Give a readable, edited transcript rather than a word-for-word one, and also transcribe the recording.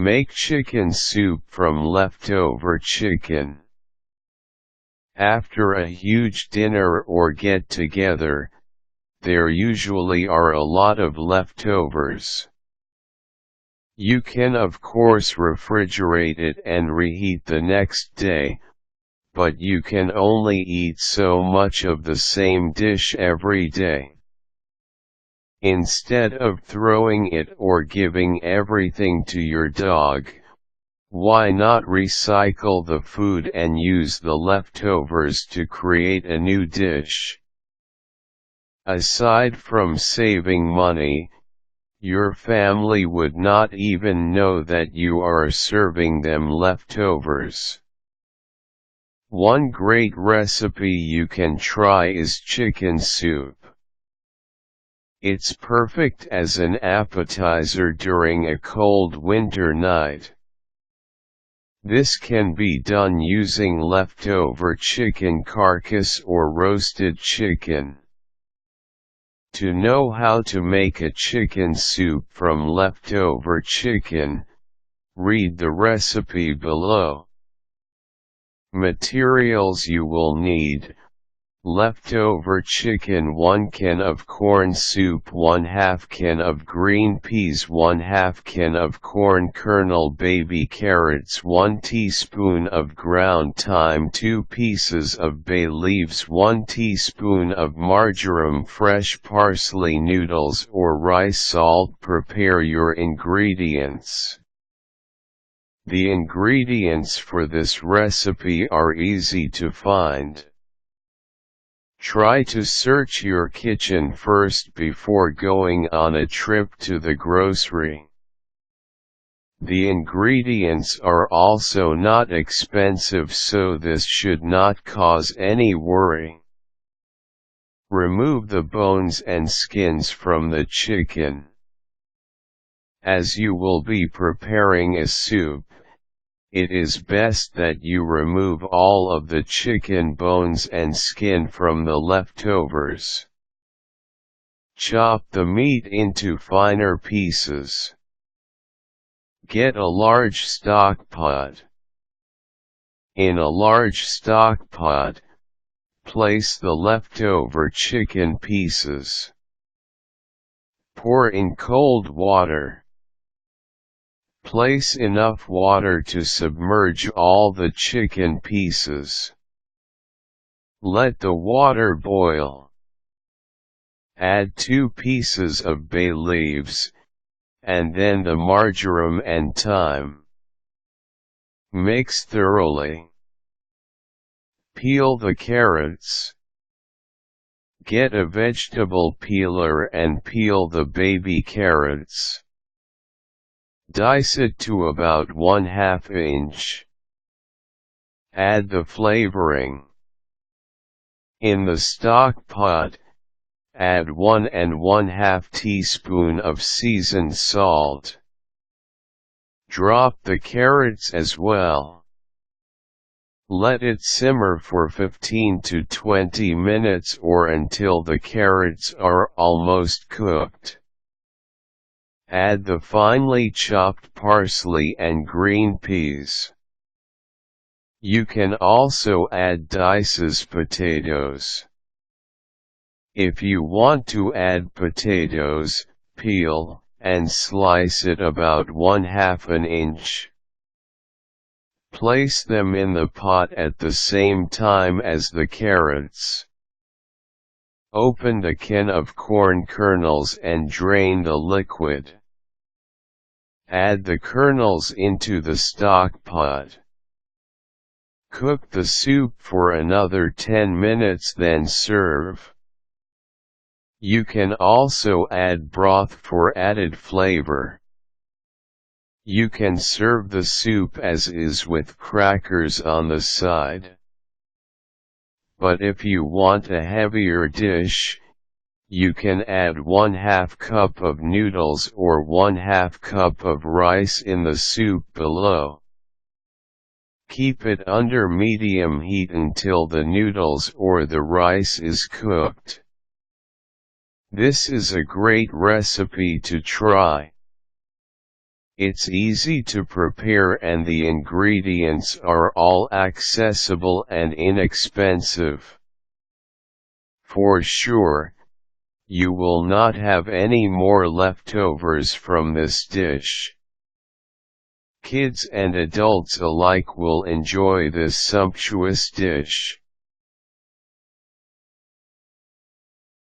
Make chicken soup from leftover chicken. After a huge dinner or get-together, there usually are a lot of leftovers. You can of course refrigerate it and reheat the next day, but you can only eat so much of the same dish every day. Instead of throwing it or giving everything to your dog, why not recycle the food and use the leftovers to create a new dish? Aside from saving money, your family would not even know that you are serving them leftovers. One great recipe you can try is chicken soup. It's perfect as an appetizer during a cold winter night. This can be done using leftover chicken carcass or roasted chicken. To know how to make a chicken soup from leftover chicken, read the recipe below. Materials you will need: leftover chicken, 1 can of corn soup, 1/2 can of green peas, 1/2 can of corn kernel, baby carrots, 1 teaspoon of ground thyme, 2 pieces of bay leaves, 1 teaspoon of marjoram, fresh parsley, noodles or rice, salt. Prepare your ingredients. The ingredients for this recipe are easy to find. Try to search your kitchen first before going on a trip to the grocery. The ingredients are also not expensive, so this should not cause any worry. Remove the bones and skins from the chicken. As you will be preparing a soup, it is best that you remove all of the chicken bones and skin from the leftovers. Chop the meat into finer pieces. Get a large stockpot. In a large stockpot, place the leftover chicken pieces. Pour in cold water. Place enough water to submerge all the chicken pieces. Let the water boil. Add 2 pieces of bay leaves, and then the marjoram and thyme. Mix thoroughly. Peel the carrots. Get a vegetable peeler and peel the baby carrots. Dice it to about 1/2 inch. Add the flavoring. In the stock pot, add 1 1/2 teaspoon of seasoned salt. Drop the carrots as well. Let it simmer for 15 to 20 minutes or until the carrots are almost cooked. Add the finely chopped parsley and green peas. You can also add diced potatoes. If you want to add potatoes, peel and slice it about 1/2 inch. Place them in the pot at the same time as the carrots. Open the can of corn kernels and drain the liquid. Add the kernels into the stock pot. Cook the soup for another 10 minutes, then serve. You can also add broth for added flavor. You can serve the soup as is with crackers on the side. But if you want a heavier dish, you can add 1/2 cup of noodles or 1/2 cup of rice in the soup below. Keep it under medium heat until the noodles or the rice is cooked. This is a great recipe to try. It's easy to prepare and the ingredients are all accessible and inexpensive. For sure, you will not have any more leftovers from this dish. Kids and adults alike will enjoy this sumptuous dish.